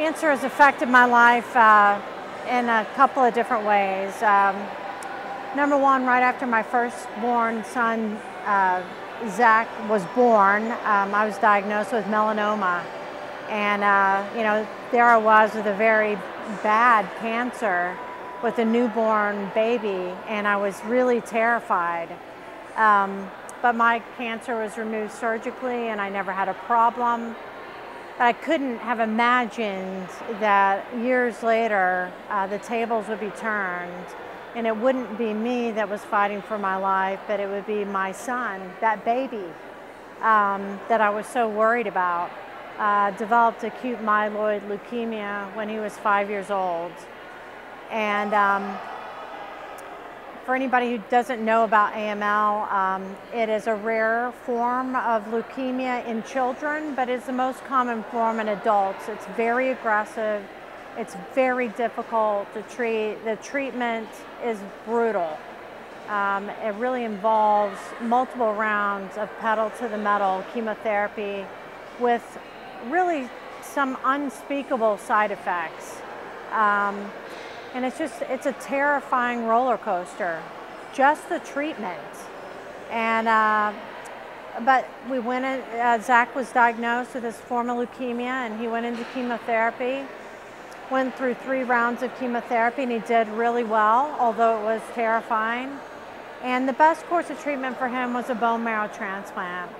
Cancer has affected my life in a couple of different ways. Number one, right after my firstborn son, Zach, was born, I was diagnosed with melanoma. And, there I was with a very bad cancer with a newborn baby, and I was really terrified. But my cancer was removed surgically, and I never had a problem. I couldn't have imagined that years later the tables would be turned, and it wouldn't be me that was fighting for my life, but it would be my son, that baby that I was so worried about. Developed acute myeloid leukemia when he was 5 years old. And for anybody who doesn't know about AML, it is a rare form of leukemia in children, but it's the most common form in adults. It's very aggressive. It's very difficult to treat. The treatment is brutal. It really involves multiple rounds of pedal to the metal chemotherapy with really some unspeakable side effects. And it's a terrifying roller coaster, just the treatment. And, but we went in, Zach was diagnosed with this form of leukemia, and he went into chemotherapy, went through 3 rounds of chemotherapy, and he did really well, although it was terrifying. And the best course of treatment for him was a bone marrow transplant.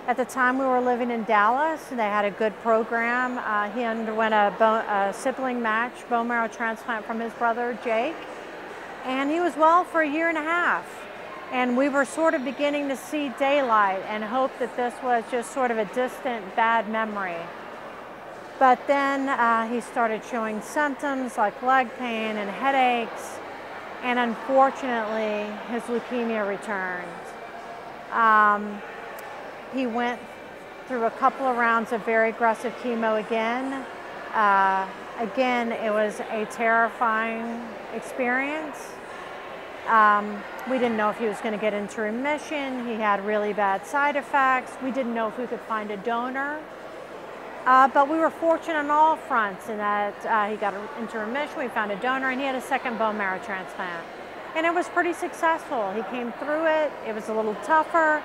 At the time we were living in Dallas, and they had a good program. He underwent a sibling match bone marrow transplant from his brother, Jake. And he was well for 1.5 years. And we were sort of beginning to see daylight and hope that this was just sort of a distant bad memory. But then he started showing symptoms like leg pain and headaches. And unfortunately, his leukemia returned. He went through a couple of rounds of very aggressive chemo again. Again, it was a terrifying experience. We didn't know if he was going to get into remission. He had really bad side effects. We didn't know if we could find a donor. But we were fortunate on all fronts in that he got into remission, we found a donor, and he had a second bone marrow transplant. And it was pretty successful. He came through it. It was a little tougher.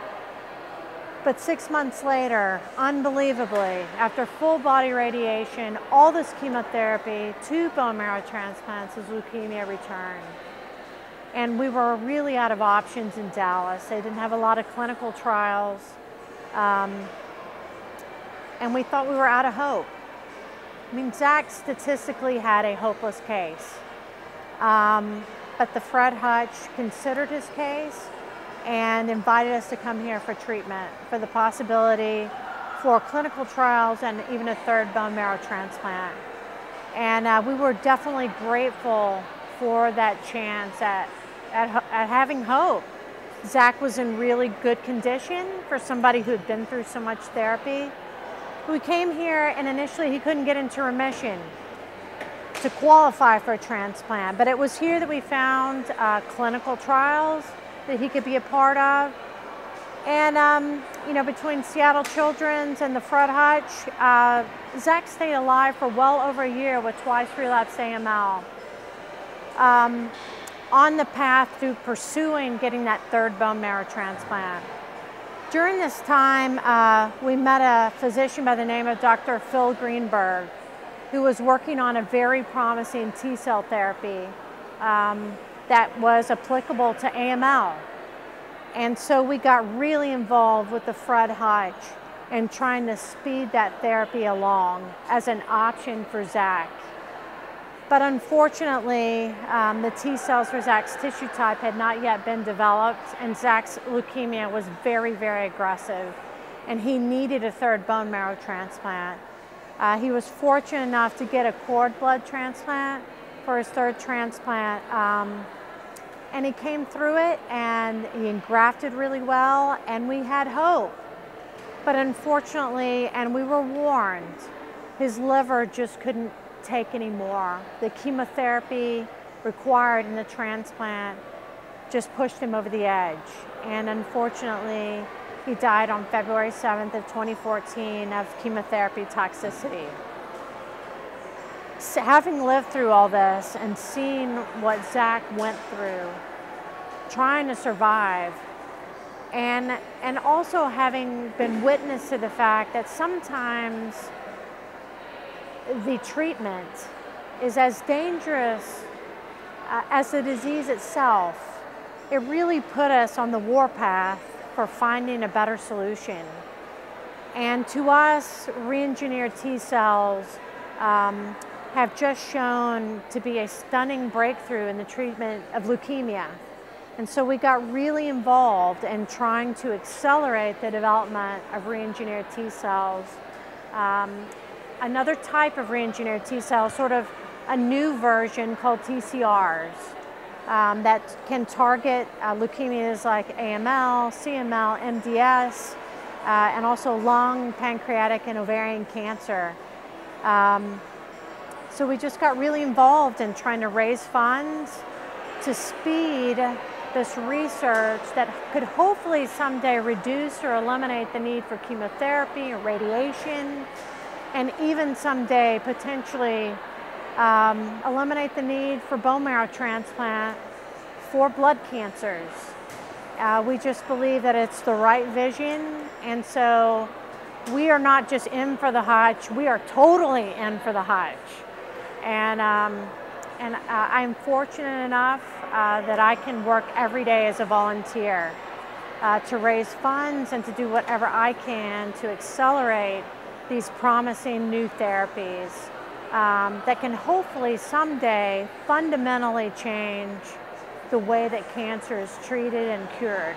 But 6 months later, unbelievably, after full body radiation, all this chemotherapy, 2 bone marrow transplants, his leukemia returned. And we were really out of options in Dallas. They didn't have a lot of clinical trials. And we thought we were out of hope. I mean, Zach statistically had a hopeless case. But the Fred Hutch considered his case and invited us to come here for treatment, for the possibility for clinical trials and even a 3rd bone marrow transplant. And we were definitely grateful for that chance at having hope. Zach was in really good condition for somebody who had been through so much therapy. We came here and initially he couldn't get into remission to qualify for a transplant, but it was here that we found clinical trials that he could be a part of. And between Seattle Children's and the Fred Hutch, Zach stayed alive for well over 1 year with twice relapsed AML. On the path to pursuing getting that 3rd bone marrow transplant. During this time, we met a physician by the name of Dr. Phil Greenberg, who was working on a very promising T-cell therapy that was applicable to AML. And so we got really involved with the Fred Hutch and trying to speed that therapy along as an option for Zach. But unfortunately, the T-cells for Zach's tissue type had not yet been developed, and Zach's leukemia was very, very aggressive, and he needed a 3rd bone marrow transplant. He was fortunate enough to get a cord blood transplant for his 3rd transplant, and he came through it, and he engrafted really well, and we had hope. But unfortunately, and we were warned, his liver just couldn't take anymore. The chemotherapy required in the transplant just pushed him over the edge. And unfortunately, he died on February 7th of 2014 of chemotherapy toxicity. Having lived through all this and seeing what Zach went through, trying to survive, and also having been witness to the fact that sometimes the treatment is as dangerous as the disease itself, it really put us on the warpath for finding a better solution. And to us, re-engineered T cells have just shown to be a stunning breakthrough in the treatment of leukemia. And so we got really involved in trying to accelerate the development of re-engineered T cells. Another type of re-engineered T cells, sort of a new version called TCRs, that can target leukemias like AML, CML, MDS, and also lung, pancreatic, and ovarian cancer. So we just got really involved in trying to raise funds to speed this research that could hopefully someday reduce or eliminate the need for chemotherapy or radiation, and even someday potentially eliminate the need for bone marrow transplant for blood cancers. We just believe that it's the right vision, and so we are not just in for the Hutch, we are totally in for the Hutch. And I'm fortunate enough that I can work every day as a volunteer to raise funds and to do whatever I can to accelerate these promising new therapies that can hopefully someday fundamentally change the way that cancer is treated and cured.